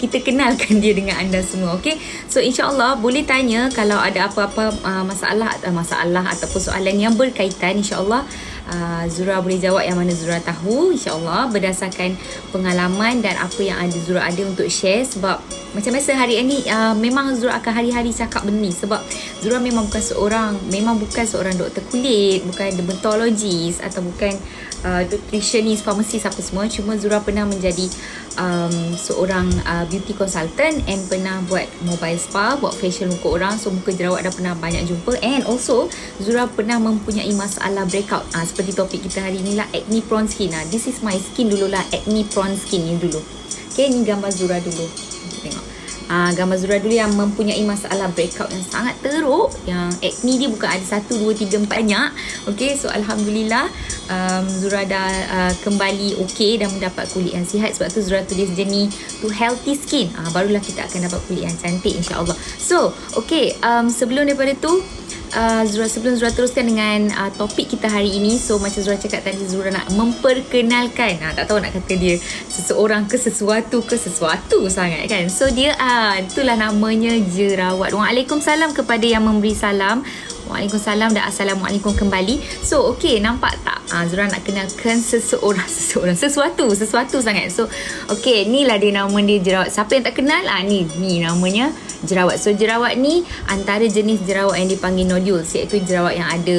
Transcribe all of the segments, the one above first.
kita kenalkan dia dengan anda semua. Okay, so insyaAllah boleh tanya kalau ada apa-apa masalah ataupun soalan yang berkaitan. InsyaAllah Zura boleh jawab yang mana Zura tahu, insyaAllah, berdasarkan pengalaman dan apa yang Zura ada untuk share. Sebab macam biasa hari ini memang Zura akan hari-hari cakap benda ni. Sebab Zura memang bukan seorang doktor kulit, bukan dermatologist atau bukan nutritionist, pharmacist apa semua. Cuma Zura pernah menjadi seorang beauty consultant and pernah buat mobile spa, buat facial muka orang. So muka jerawat dah pernah banyak jumpa. And also Zura pernah mempunyai masalah breakout, seperti topik kita hari ni lah, acne prone skin. This is my skin dululah, acne prone skin ni dulu. Okay, ni gambar Zura dulu. Tengok gambar Zura dulu yang mempunyai masalah breakout yang sangat teruk, yang acne dia bukan ada 1, 2, 3, 4 banyak. Okay, so Alhamdulillah Zura dah kembali okay dan mendapat kulit yang sihat. Sebab tu Zura tulis journey to healthy skin. Barulah kita akan dapat kulit yang cantik, insyaAllah. So okay, sebelum daripada tu sebelum Zura teruskan dengan topik kita hari ini. So macam Zura cakap tadi, Zura nak memperkenalkan, tak tahu nak kata dia seseorang ke sesuatu sangat kan. So dia itulah namanya jerawat. Waalaikumsalam kepada yang memberi salam. Waalaikumsalam dan Assalamualaikum kembali. So okay, nampak tak Zura nak kenalkan sesuatu sangat. So okay, ni lah dia, nama dia jerawat. Siapa yang tak kenal, ni namanya jerawat. So jerawat ni antara jenis jerawat yang dipanggil nodules, iaitu jerawat yang ada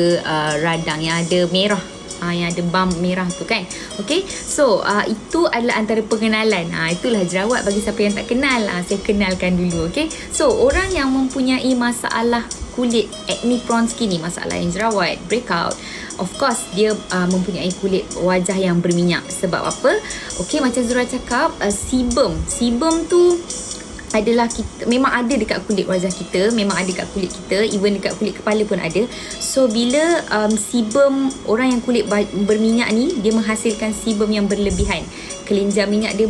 radang, yang ada merah, yang ada bump merah tu kan. Okay, so itu adalah antara pengenalan. Itulah jerawat. Bagi siapa yang tak kenal, saya kenalkan dulu. Okay, so orang yang mempunyai masalah kulit acne prone skin ni, masalah yang jerawat, breakout, of course dia mempunyai kulit wajah yang berminyak. Sebab apa? Okay, macam Zura cakap, sebum tu adalah memang ada dekat kulit wajah kita, memang ada dekat kulit kita, even dekat kulit kepala pun ada. So bila sebum orang yang kulit berminyak ni, dia menghasilkan sebum yang berlebihan, kelenjar minyak dia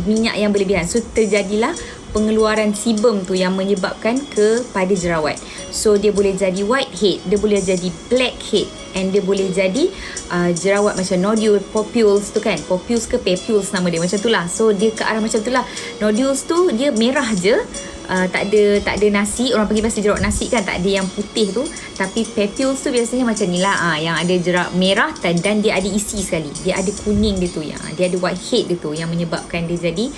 minyak yang berlebihan. So terjadilah pengeluaran sebum tu yang menyebabkan kepada jerawat. So dia boleh jadi whitehead, dia boleh jadi blackhead, and dia boleh jadi jerawat macam nodule, papules tu kan. Papules ke papules nama dia, macam tu lah. So dia ke arah macam tu lah. Nodules tu dia merah je, tak ada nasi. Orang panggil biasa jerawat nasi kan, tak ada yang putih tu. Tapi papules tu biasanya macam ni lah, yang ada jerawat merah dan dia ada isi sekali. Dia ada kuning dia tu, dia ada whitehead dia tu, yang menyebabkan dia jadi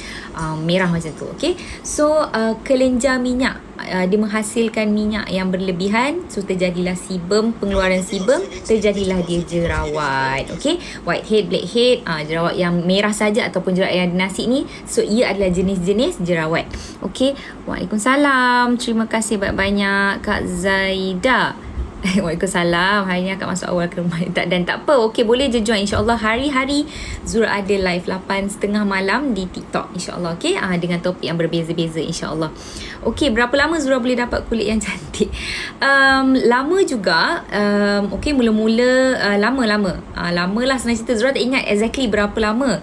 merah macam tu. Okay, so kelenjar minyak, dia menghasilkan minyak yang berlebihan. So terjadilah sebum, pengeluaran sebum, terjadilah dia jerawat. Okay, whitehead, blackhead, jerawat yang merah saja ataupun jerawat yang ada nasi ni. So ia adalah jenis-jenis jerawat. Okay, Waalaikumsalam, terima kasih banyak-banyak Kak Zaida. Waalaikumsalam. Hari ni akak masuk awal ke rumah dan tak apa. Okay, boleh je join. InsyaAllah hari-hari Zura ada live 8:30 malam di TikTok, InsyaAllah. Okay, dengan topik yang berbeza-beza, InsyaAllah. Okay, berapa lama Zura boleh dapat kulit yang cantik? Lama juga. Okay, mula-mula lama lah sebenarnya cerita. Zura tak ingat exactly berapa lama.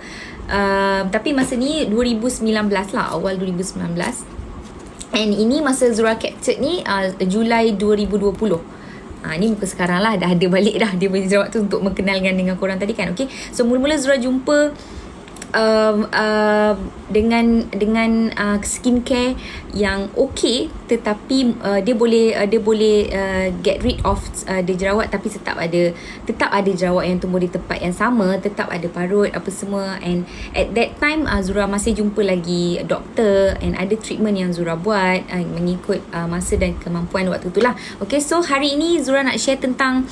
Tapi masa ni 2019 lah, awal 2019. And ini masa Zura captured ni Julai 2020. Ni muka sekarang lah, dah ada balik dah dia punya jerawat tu untuk mengenalkan dengan korang tadi kan. Okay, so mula-mula Zura jumpa dengan skincare yang okay, tetapi dia boleh get rid of the jerawat, tapi tetap ada jerawat yang tumbuh di tempat yang sama, tetap ada parut apa semua. And at that time Zura masih jumpa lagi doktor, and ada treatment yang Zura buat mengikut masa dan kemampuan waktu tu lah. Okay, so hari ini Zura nak share tentang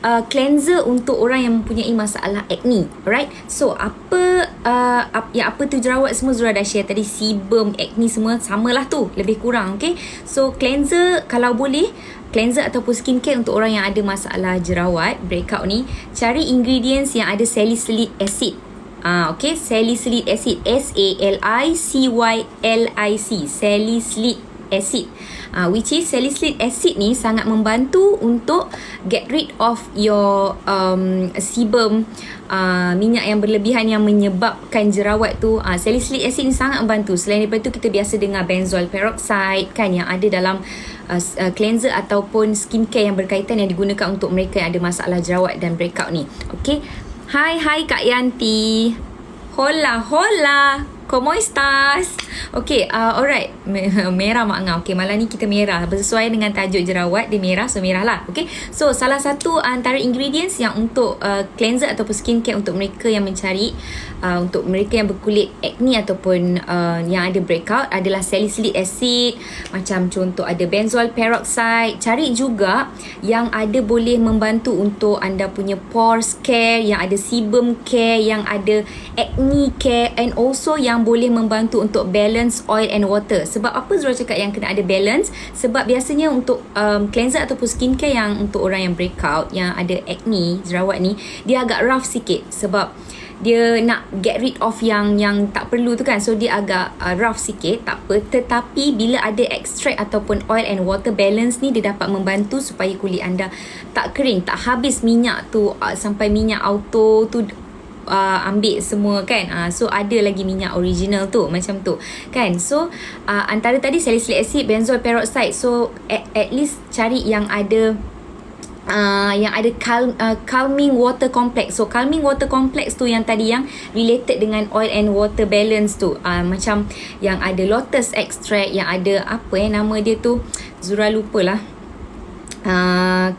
cleanser untuk orang yang mempunyai masalah acne. Alright, so apa tu jerawat semua Zura dah share tadi, sebum, acne semua samalah tu lebih kurang. Okay, so cleanser, kalau boleh cleanser ataupun skincare untuk orang yang ada masalah jerawat breakout ni, cari ingredients yang ada salicylic acid. Okay, salicylic acid, SALICYLIC, salicylic acid, which is salicylic acid ni sangat membantu untuk get rid of your sebum, minyak yang berlebihan yang menyebabkan jerawat tu. Salicylic acid ni sangat membantu. Selain daripada tu, kita biasa dengar benzoyl peroxide kan, yang ada dalam cleanser ataupun skincare yang berkaitan, yang digunakan untuk mereka yang ada masalah jerawat dan breakout ni. Okay, hai Kak Yanti. Hola. como estas? Okay, alright. Merah Mak Ngah. Okay, malam ni kita merah. Bersesuaian dengan tajuk jerawat, dia merah, so merah lah. Okay, so salah satu antara ingredients yang untuk cleanser ataupun skincare untuk mereka yang mencari, untuk mereka yang berkulit acne ataupun yang ada breakout adalah salicylic acid. Macam contoh ada benzoyl peroxide. Cari juga yang ada boleh membantu untuk anda punya pores care, yang ada sebum care, yang ada acne care, and also yang boleh membantu untuk balance oil and water. Sebab apa Zura cakap yang kena ada balance? Sebab biasanya untuk cleanser ataupun skincare yang untuk orang yang breakout, yang ada acne, jerawat ni, dia agak rough sikit sebab dia nak get rid of yang tak perlu tu kan. So dia agak rough sikit, tak apa. Tetapi bila ada extract ataupun oil and water balance ni, dia dapat membantu supaya kulit anda tak kering, tak habis minyak tu sampai minyak auto tu ambil semua kan. So ada lagi minyak original tu, macam tu kan. So antara tadi salicylic acid, benzoyl peroxide. So at least cari yang ada calming water complex. So calming water complex tu yang tadi yang related dengan oil and water balance tu, macam yang ada lotus extract, yang ada apa nama dia tu, Zura lupa lah,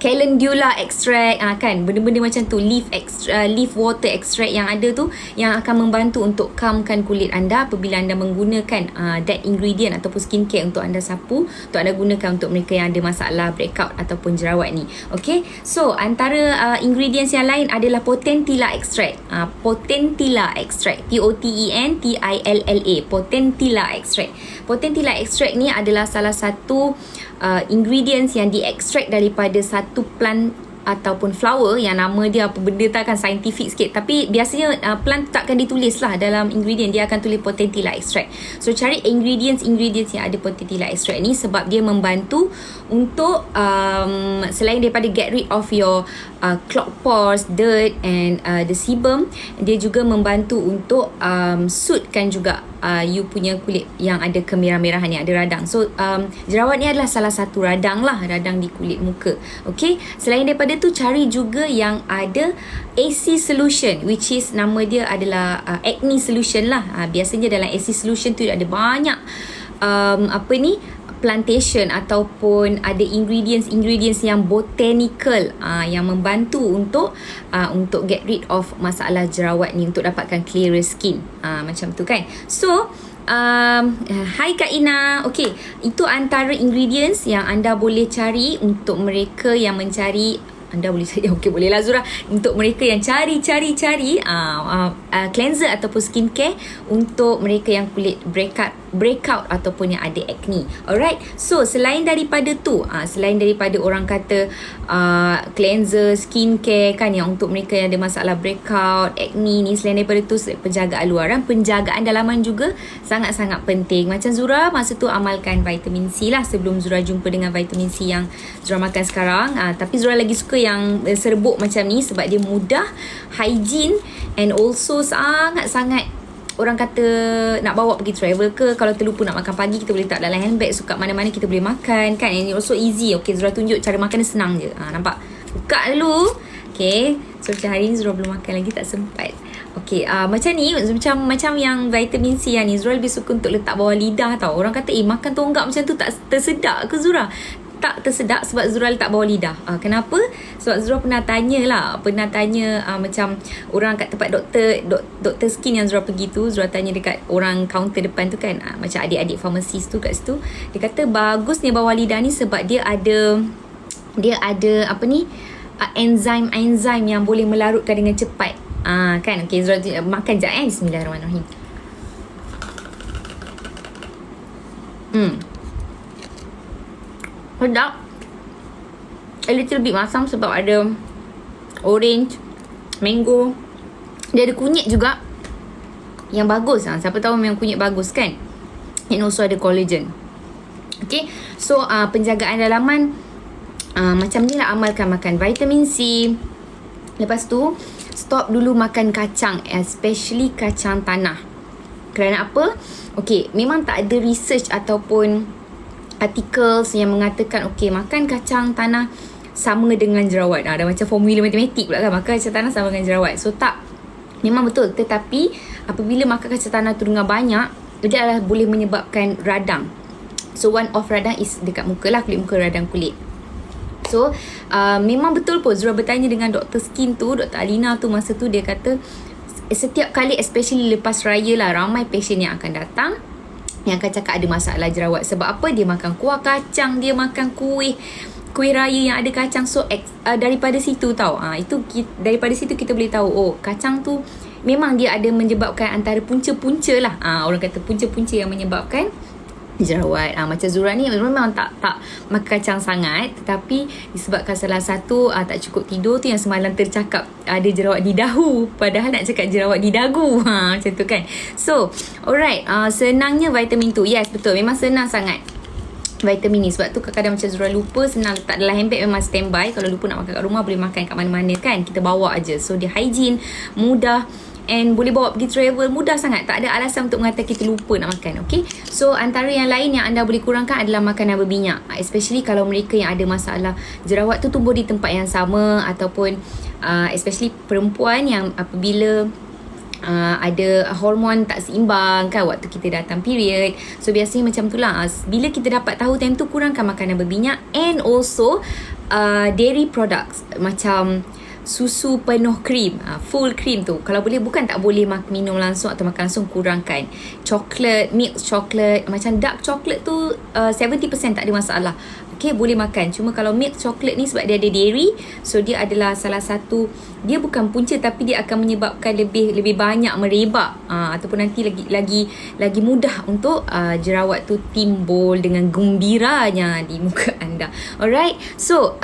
calendula extract, kan, benda-benda macam tu, leaf water extract yang ada tu, yang akan membantu untuk calmkan kulit anda apabila anda menggunakan that ingredient ataupun skincare untuk anda sapu, untuk anda gunakan untuk mereka yang ada masalah breakout ataupun jerawat ni. Okay, so antara ingredients yang lain adalah potentilla extract. Potentilla extract, Potentilla, potentilla extract. Potentilla extract ni adalah salah satu ingredients yang diekstrak daripada satu plant ataupun flower yang nama dia apa benda tak akan scientific sikit, tapi biasanya plant takkan ditulis lah dalam ingredient, dia akan tulis potentilla extract. So cari ingredients yang ada potentilla extract ni sebab dia membantu untuk selain daripada get rid of your clogged pores, dirt and the sebum, dia juga membantu untuk sootkan juga you punya kulit yang ada kemerah-merahan, yang ada radang. So jerawat ni adalah salah satu radang lah, radang di kulit muka. Okay, selain daripada tu cari juga yang ada AC solution, which is nama dia adalah acne solution lah. Biasanya dalam AC solution tu ada banyak plantation ataupun ada ingredients yang botanical yang membantu untuk get rid of masalah jerawat ni, untuk dapatkan clearer skin, macam tu kan. So hai Kak Ina. Okay, itu antara ingredients yang anda boleh cari untuk mereka yang mencari. Anda boleh cari, okay, boleh lah Zura, untuk mereka yang cari cleanser ataupun skincare untuk mereka yang kulit breakout ataupun yang ada acne. Alright, so selain daripada tu, selain daripada orang kata cleanser, skincare kan, yang untuk mereka yang ada masalah breakout, acne ni, selain daripada tu penjagaan luaran, penjagaan dalaman juga sangat-sangat penting. Macam Zura masa tu amalkan vitamin C lah sebelum Zura jumpa dengan vitamin C yang Zura makan sekarang. Tapi Zura lagi suka yang serbuk macam ni sebab dia mudah, hygiene, and also sangat-sangat orang kata nak bawa pergi travel ke, kalau terlupa nak makan pagi, kita boleh letak dalam handbag, so kat mana-mana kita boleh makan kan, and also easy. Okay, Zura tunjuk cara makan dia senang je. Nampak? Buka dulu. Okay, so macam hari ni Zura belum makan lagi, tak sempat. Okay, macam ni, macam yang vitamin C yang ni, Zura lebih suka untuk letak bawah lidah tau. Orang kata makan tonggak macam tu tak tersedak ke Zura? Tak tersedak sebab Zura letak bawah lidah. Kenapa? Sebab Zura pernah tanya macam orang kat tempat doktor skin yang Zura pergi tu, Zura tanya dekat orang kaunter depan tu kan, macam adik-adik pharmacist tu kat situ, dia kata bagus ni bawah lidah ni sebab dia ada enzim yang boleh melarutkan dengan cepat. Kan. Okay, Zura makan jap Bismillahirrahmanirrahim. Sedap. A little bit masam sebab ada orange, mango. Dia ada kunyit juga yang bagus. Siapa tahu memang kunyit bagus kan. And also ada collagen. Okay, so penjagaan dalaman macam ni lah, amalkan makan vitamin C. Lepas tu stop dulu makan kacang, especially kacang tanah. Kerana apa? Okay, memang tak ada research ataupun articles yang mengatakan makan kacang tanah sama dengan jerawat. Dah macam formula matematik pula kan, makan kacang tanah sama dengan jerawat. So tak. Memang betul, tetapi apabila makan kacang tanah tu dengan banyak, dia adalah boleh menyebabkan radang. So one of radang is dekat muka lah, kulit muka, radang kulit. So memang betul pun Zura bertanya dengan doktor skin tu, Dr. Alina tu, masa tu dia kata setiap kali, especially lepas raya lah, ramai patient yang akan datang yang akan cakap ada masalah jerawat. Sebab apa? Dia makan kuah kacang, dia makan kuih raya yang ada kacang. So daripada situ tau, daripada situ kita boleh tahu, oh kacang tu memang dia ada menyebabkan antara punca-punca lah, orang kata punca-punca yang menyebabkan jerawat. Macam Zura ni memang tak makan kacang sangat, tetapi disebabkan salah satu tak cukup tidur tu yang semalam tercakap ada jerawat di dahu, padahal nak cakap jerawat di dagu. Macam tu kan. So alright, senangnya vitamin tu, yes betul, memang senang sangat vitamin ni. Sebab tu kadang-kadang macam Zura lupa, senang letak dalam handbag, memang standby. Kalau lupa nak makan kat rumah, boleh makan kat mana-mana kan, kita bawa aje. So dia hygiene, mudah, and boleh bawa pergi travel, mudah sangat. Tak ada alasan untuk mengatakan kita lupa nak makan. Okay, so antara yang lain yang anda boleh kurangkan adalah makanan berminyak, especially kalau mereka yang ada masalah jerawat tu tumbuh di tempat yang sama, ataupun especially perempuan yang apabila ada hormon tak seimbang kan waktu kita datang period. So biasanya macam tu lah. Bila kita dapat tahu time tu, kurangkan makanan berminyak, and also dairy products macam susu penuh krim, full cream tu kalau boleh, bukan tak boleh minum langsung atau makan langsung, kurangkan. Coklat, milk chocolate, macam dark chocolate tu 70% tak ada masalah, okay, boleh makan. Cuma kalau milk chocolate ni sebab dia ada dairy, so dia adalah salah satu, dia bukan punca tapi dia akan menyebabkan lebih banyak merebak, ataupun nanti lagi mudah untuk jerawat tu timbul dengan gembiranya di muka anda. Alright, so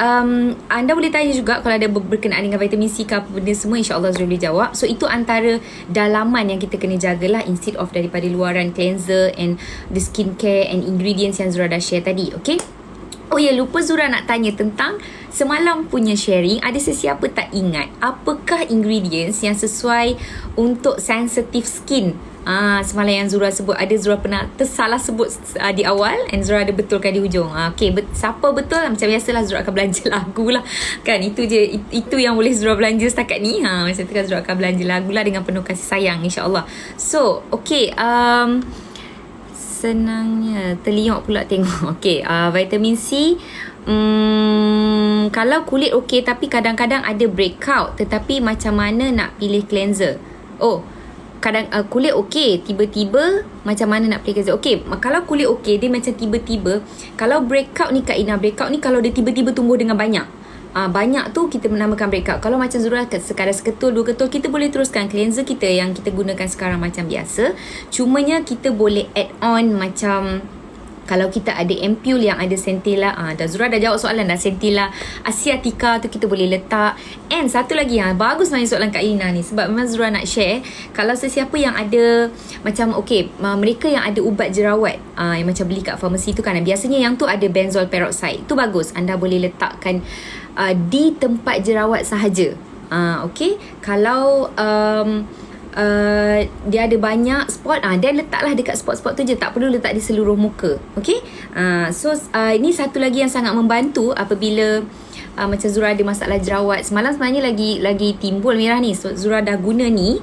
anda boleh tanya juga kalau ada berkenaan dengan vitamin C ke apa benda semua, insyaAllah Zura boleh jawab. So itu antara dalaman yang kita kena jagalah, instead of daripada luaran cleanser and the skincare and ingredients yang Zura dah share tadi. Okay, oh ya, lupa Zura nak tanya tentang semalam punya sharing. Ada sesiapa tak ingat apakah ingredients yang sesuai untuk sensitive skin? Semalam yang Zura sebut, ada Zura pernah tersalah sebut di awal, and Zura ada betulkan di hujung. Okay, siapa betul? Macam biasalah Zura akan belanja lagu lah kan, itu je, itu yang boleh Zura belanja setakat ni. Macam tu kan, Zura akan belanja lagu lah dengan penuh kasih sayang, insyaAllah. So okay, senangnya terliok pula tengok. Okay, vitamin C, kalau kulit okay, tapi kadang-kadang ada breakout, tetapi macam mana nak pilih cleanser? Kadang kulit okey, tiba-tiba macam mana nak pilih cleanser? Okey, kalau kulit okey, dia macam tiba-tiba. Kalau breakout ni Kak Ina, breakout ni kalau dia tiba-tiba tumbuh dengan banyak, banyak tu kita menamakan breakout. Kalau macam Zura sekadar seketul, 2 ketul, kita boleh teruskan cleanser kita yang kita gunakan sekarang macam biasa. Cumanya kita boleh add on macam, kalau kita ada ampule yang ada centella, Zura dah jawab soalan dah, centella asiatica tu kita boleh letak. And satu lagi yang bagus nanya soalan Kak Ina ni, sebab memang Zura nak share, kalau sesiapa yang ada macam mereka yang ada ubat jerawat, yang macam beli kat farmasi tu kan, biasanya yang tu ada benzoyl peroxide, tu bagus, anda boleh letakkan di tempat jerawat sahaja. Okay, kalau dia ada banyak spot, dan letaklah dekat spot-spot tu je, tak perlu letak di seluruh muka. Okay, so ini satu lagi yang sangat membantu apabila macam Zura ada masalah jerawat. Semalam sebenarnya lagi timbul merah ni, so Zura dah guna ni,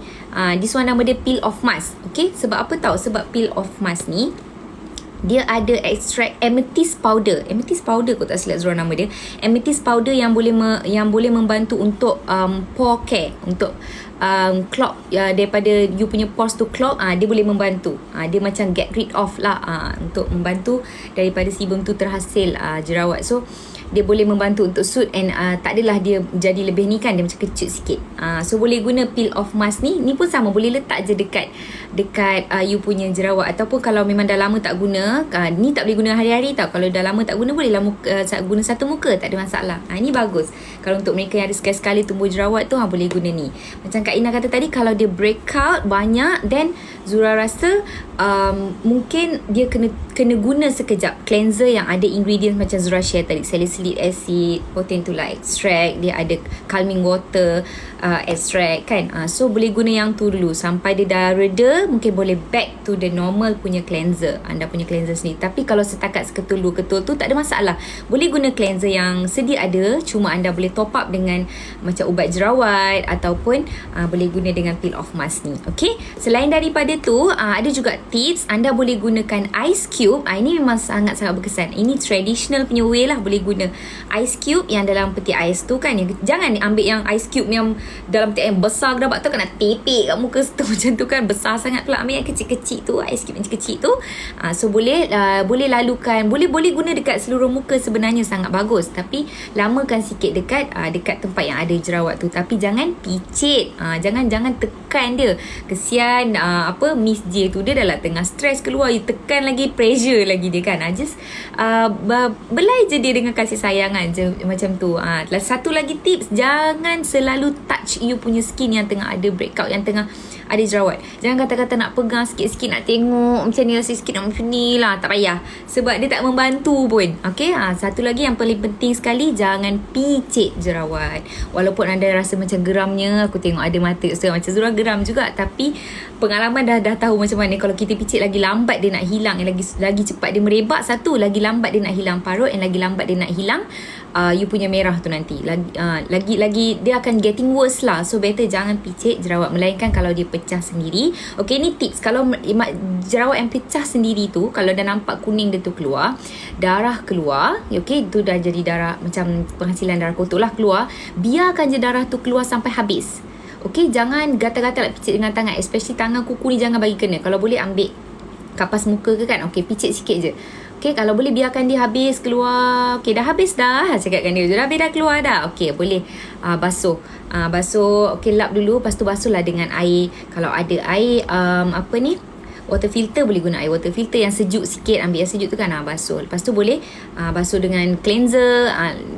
this one nama dia peel off mask. Okay, sebab apa tahu? Sebab peel off mask ni dia ada extract amethyst powder. Amethyst powder kot tak silap Zura nama dia. Amethyst powder yang boleh membantu untuk pore care, untuk clog, daripada you punya pores tu clog, dia boleh membantu. Dia macam get rid of lah, untuk membantu daripada sebum tu terhasil jerawat. So dia boleh membantu untuk suit, and tak adalah dia jadi lebih ni kan, dia macam kecut sikit. So boleh guna peel off mask ni. Ni pun sama, boleh letak je dekat you punya jerawat. Ataupun kalau memang dah lama tak guna, ni tak boleh guna hari-hari tau. Kalau dah lama tak guna, bolehlah guna satu muka, tak ada masalah. Ni bagus kalau untuk mereka yang ada sekali-sekali tumbuh jerawat tu, boleh guna ni. Macam Kak Ina kata tadi, kalau dia breakout banyak, then Zura rasa mungkin dia kena guna sekejap cleanser yang ada ingredient macam Zura share tadi, salicylic acid, potentula extract, dia ada calming water extract kan. So boleh guna yang tu dulu sampai dia dah reda, cleanser, mungkin boleh back to the normal punya cleanser, anda punya cleanser sendiri. Tapi kalau setakat seketul dua ketul tu tak ada masalah, boleh guna cleanser yang sedia ada, cuma anda boleh top up dengan macam ubat jerawat ataupun boleh guna dengan peel off mask ni. Okay, selain daripada tu ada juga tips, anda boleh gunakan ice cube. Ini memang sangat-sangat berkesan. Ini traditional punya way lah, boleh guna ice cube yang dalam peti ais tu kan. Jangan ambil yang ice cube yang dalam peti ais besar gerabak tu, kan nak tepek kat muka tu macam tu kan, besar sangat pula. Ambil yang kecil-kecil tu, ice cube yang kecil tu. So boleh lalukan, boleh guna dekat seluruh muka, sebenarnya sangat bagus. Tapi lamakan sikit dekat tempat yang ada jerawat tu. Tapi jangan picit, jangan tekan dia. Kesian Miss J tu, dia dah lah tengah stres keluar, you tekan lagi, pressure lagi dia kan. Just belai je dia dengan kasih sayangan je macam tu. Satu lagi tips, jangan selalu touch you punya skin yang tengah ada breakout, yang tengah ada jerawat. Jangan kata-kata nak pegang sikit-sikit, nak tengok macam ni lah, sikit nak macam ni lah, tak payah, sebab dia tak membantu pun. Okay, satu lagi yang paling penting sekali, jangan picit jerawat. Walaupun anda rasa macam geramnya, aku tengok ada mata macam Zura geram juga, tapi pengalaman dah tahu macam mana. Kalau kita picit lagi lambat dia nak hilang, yang lagi cepat dia merebak, satu lagi lambat dia nak hilang parut, yang lagi lambat dia nak hilang you punya merah tu nanti lagi dia akan getting worse lah. So better jangan picit jerawat, melainkan kalau dia pecah sendiri. Okay, ni tips. Kalau jerawat yang pecah sendiri tu, kalau dah nampak kuning dia tu keluar, darah keluar, okay, tu dah jadi darah, macam penghasilan darah kotor lah keluar, biarkan je darah tu keluar sampai habis. Okay, jangan gatal-gatal picit dengan tangan, especially tangan kuku ni jangan bagi kena. Kalau boleh ambil kapas muka ke kan, okay, picit sikit je. Okay, kalau boleh biarkan dia habis keluar. Okay, dah habis dah, cakapkan dia, dah habis dah keluar dah. Okay, boleh basuh. Okay, lap dulu, lepas tu basuhlah dengan air. Kalau ada air water filter, boleh guna air water filter yang sejuk sikit, ambil yang sejuk tu kan, basuh. Lepas tu boleh basuh dengan cleanser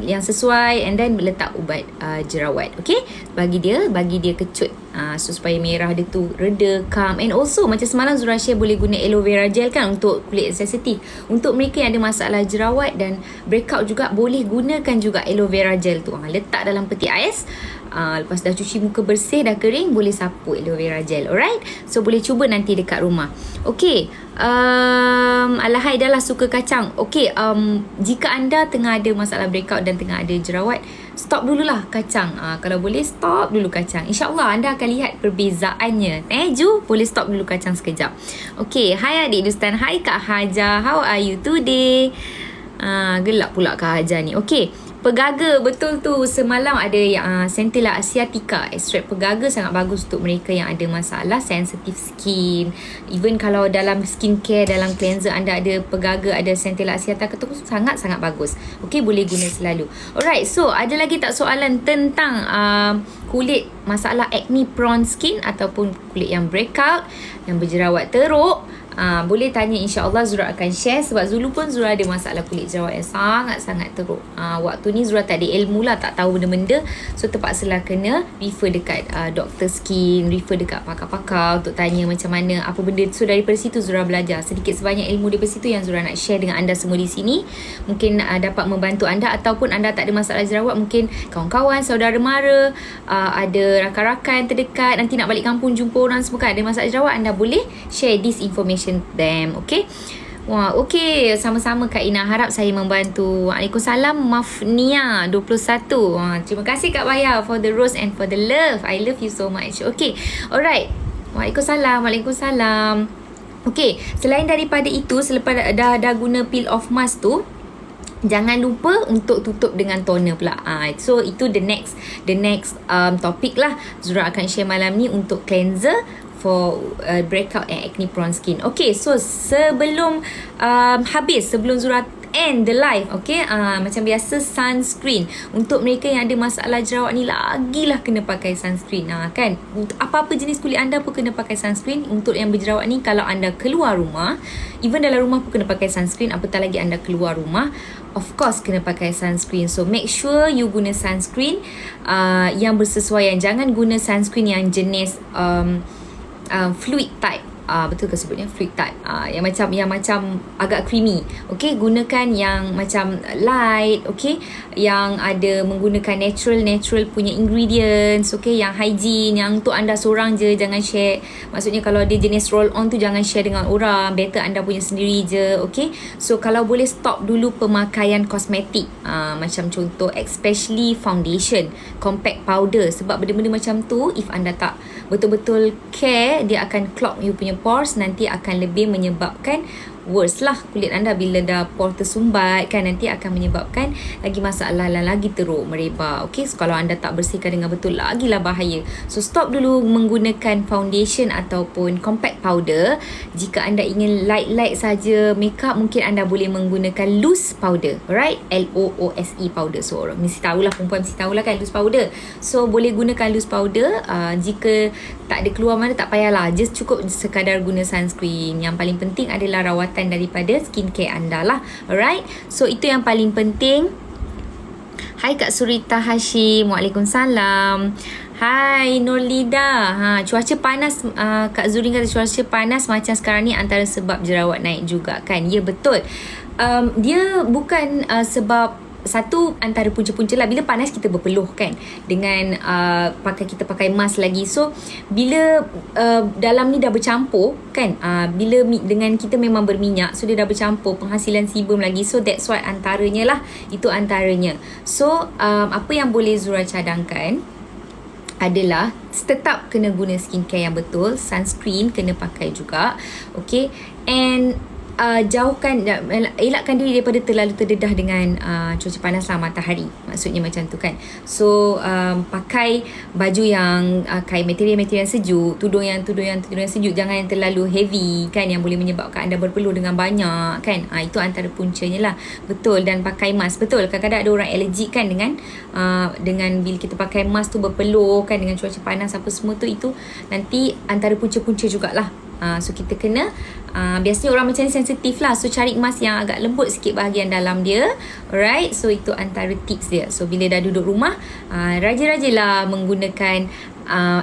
yang sesuai, and then letak ubat jerawat. Okay, bagi dia kecut, so supaya merah dia tu reda, calm. And also macam semalam Zura share, boleh guna aloe vera gel kan untuk kulit sensitif. Untuk mereka yang ada masalah jerawat dan breakout juga, boleh gunakan juga aloe vera gel tu. Letak dalam peti ais, lepas dah cuci muka bersih, dah kering, boleh sapu aloe vera gel. Alright, so boleh cuba nanti dekat rumah. Okay, alahai dah lah suka kacang. Okay, jika anda tengah ada masalah breakout dan tengah ada jerawat, stop dululah kacang. Kalau boleh stop dulu kacang, InsyaAllah anda akan lihat perbezaannya. Ju, boleh stop dulu kacang sekejap. Okay, hai adik Dustan, hai Kak Haja, how are you today? Gelap pula Kak Haja ni. Okay, pegaga, betul tu, semalam ada yang Centella asiatica. Ekstrak pegaga sangat bagus untuk mereka yang ada masalah sensitive skin. Even kalau dalam skincare, dalam cleanser anda ada pegaga, ada Centella asiatica tu, sangat-sangat bagus. Okay, boleh guna selalu. Alright, so ada lagi tak soalan tentang kulit masalah acne prone skin ataupun kulit yang breakout, yang berjerawat teruk? Boleh tanya, insyaAllah Zura akan share. Sebab dulu pun Zura ada masalah kulit jerawat yang sangat-sangat teruk. Waktu ni Zura tak ada ilmu lah, tak tahu benda-benda, so terpaksalah kena refer dekat doktor skin, refer dekat pakar-pakar untuk tanya macam mana, apa benda. So daripada situ Zura belajar sedikit sebanyak ilmu daripada situ yang Zura nak share dengan anda semua di sini. Mungkin dapat membantu anda, ataupun anda tak ada masalah jerawat, mungkin kawan-kawan, saudara mara, ada rakan-rakan terdekat, nanti nak balik kampung jumpa orang semua kan ada masalah jerawat, anda boleh share this information them. Okay, wah, okay, sama-sama Kak Ina, harap saya membantu. Waalaikumsalam Mafnia 21. Terima kasih Kak Baya for the rose and for the love. I love you so much. Okay, alright. Waalaikumsalam. Okay, selain daripada itu, selepas dah guna peel off mask tu, jangan lupa untuk tutup dengan toner pula. So itu the next topic lah Zura akan share malam ni untuk cleanser for breakout and acne prone skin. Okay, so sebelum sebelum Zura end the live, okay, macam biasa, sunscreen. Untuk mereka yang ada masalah jerawat ni, lagilah kena pakai sunscreen, kan. Apa-apa jenis kulit anda pun kena pakai sunscreen. Untuk yang berjerawat ni, kalau anda keluar rumah, even dalam rumah pun kena pakai sunscreen, apatah lagi anda keluar rumah, of course kena pakai sunscreen. So make sure you guna sunscreen yang bersesuaian. Jangan guna sunscreen yang jenis fluid type. betul ke sebutnya fluid tart, yang macam agak creamy. Okey, gunakan yang macam light, okey, yang ada menggunakan natural punya ingredients, okey, yang hygiene, yang untuk anda seorang je, jangan share. Maksudnya kalau dia jenis roll on tu jangan share dengan orang, better anda punya sendiri je, okey. So kalau boleh stop dulu pemakaian kosmetik, macam contoh especially foundation, compact powder, sebab benda-benda macam tu if anda tak betul-betul care, dia akan clog you punya pores, nanti akan lebih menyebabkan worse lah kulit anda. Bila dah pore tersumbat kan, nanti akan menyebabkan lagi masalah dan lagi teruk merebak. Okay, so kalau anda tak bersihkan dengan betul, lagilah bahaya. So stop dulu menggunakan foundation ataupun compact powder. Jika anda ingin light saja makeup, mungkin anda boleh menggunakan loose powder. Alright, LOOSE powder. So mesti tahulah, perempuan mesti tahulah kan loose powder. So boleh gunakan loose powder. Jika tak ada keluar mana, tak payahlah, just cukup sekadar guna sunscreen. Yang paling penting adalah rawatan daripada skincare anda lah. Alright, so itu yang paling penting. Hai Kak Surita Hashim, Waalaikumsalam. Hai Nurlida, cuaca panas, Kak Zurin kata cuaca panas macam sekarang ni antara sebab jerawat naik juga kan? Ya betul. Dia bukan sebab, satu antara punca-punca lah, bila panas kita berpeluh kan, dengan kita pakai mask lagi. So bila dalam ni dah bercampur kan, bila dengan kita memang berminyak, so dia dah bercampur, penghasilan sebum lagi. So that's why antaranya lah, itu antaranya. So apa yang boleh Zura cadangkan adalah tetap kena guna skincare yang betul, sunscreen kena pakai juga, okay, and jauhkan, elakkan diri daripada terlalu terdedah dengan cuaca panas lah, matahari, maksudnya macam tu kan. So pakai baju yang kain material sejuk, tudung yang sejuk, jangan yang terlalu heavy kan, yang boleh menyebabkan anda berpeluh dengan banyak kan. Itu antara puncanya lah. Betul. Dan pakai mask, betul, kadang-kadang ada orang allergic kan dengan bila kita pakai mask tu berpeluh kan, dengan cuaca panas apa semua tu, itu nanti antara punca-punca jugalah. So kita kena, biasanya orang macam ni sensitif lah, so cari mask yang agak lembut sikit bahagian dalam dia. Alright, so itu antara tips dia. So bila dah duduk rumah, rajin-rajinlah menggunakan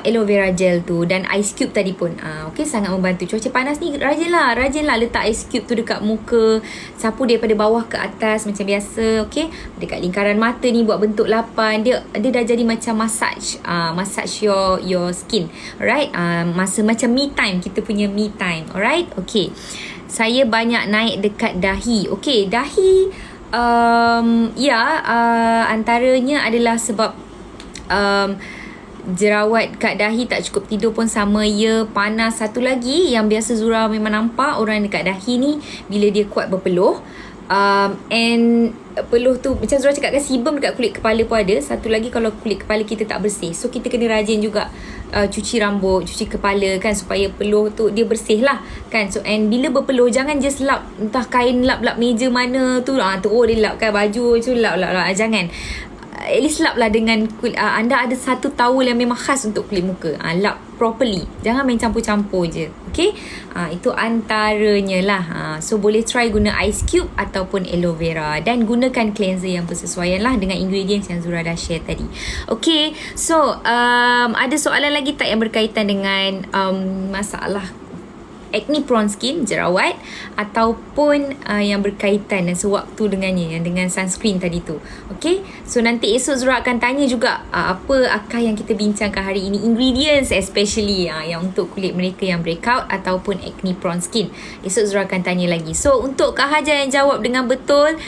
aloe vera gel tu dan ice cube tadi pun. Okay, sangat membantu. Cuaca panas ni rajinlah letak ice cube tu dekat muka, sapu daripada bawah ke atas macam biasa. Okay, dekat lingkaran mata ni buat bentuk lapan. Dia dah jadi macam massage your skin. Alright, masa macam me time, kita punya me time. Alright, okay. Saya banyak naik dekat dahi. Okay, dahi antaranya adalah sebab jerawat kat dahi, tak cukup tidur pun sama ya, panas. Satu lagi yang biasa Zura memang nampak orang dekat dahi ni, bila dia kuat berpeluh, and peluh tu macam Zura cakap kan, sebum dekat kulit kepala pun ada. Satu lagi, kalau kulit kepala kita tak bersih, so kita kena rajin juga cuci rambut, cuci kepala kan, supaya peluh tu dia bersih lah kan. So and bila berpeluh, jangan just lap entah kain lap meja mana tu, dia lap kan baju tu, lap. Jangan. At least lap lah dengan kulit. Anda ada satu towel yang memang khas untuk kulit muka. Lap properly. Jangan main campur-campur je. Okay? Itu antaranya lah. So boleh try guna ice cube ataupun aloe vera. Dan gunakan cleanser yang bersesuaian lah dengan ingredients yang Zura dah share tadi. Okay. So ada soalan lagi tak yang berkaitan dengan masalah acne prone skin, jerawat, ataupun yang berkaitan dan sewaktu dengannya, yang dengan sunscreen tadi tu. Okay, so nanti esok Zura akan tanya juga apakah yang kita bincangkan hari ini, ingredients especially yang untuk kulit mereka yang breakout ataupun acne prone skin. Esok Zura akan tanya lagi. So untuk Kak Hajar yang jawab dengan betul,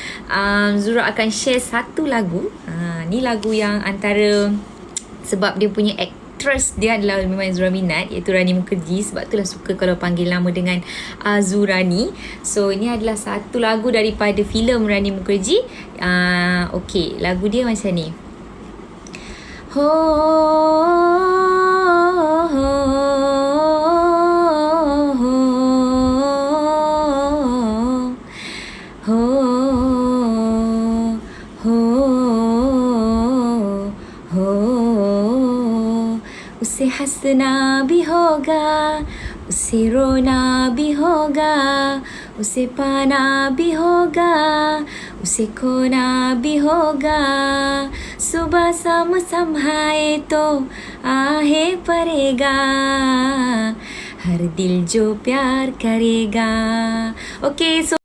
Zura akan share satu lagu. Ni lagu yang antara, sebab dia punya actress dia adalah memang Zura minat, iaitu Rani Mukherjee. Sebab itulah suka kalau panggil nama dengan Zurani. So ini adalah satu lagu daripada filem Rani Mukherjee. Okay, lagu dia macam ni. Ho, ho, उसे हंसना भी होगा, उसे रोना भी होगा, उसे पाना भी होगा, उसे खोना भी होगा, सुबह शाम संभाए तो आहे पड़ेगा, हर दिल जो प्यार करेगा. Okay, so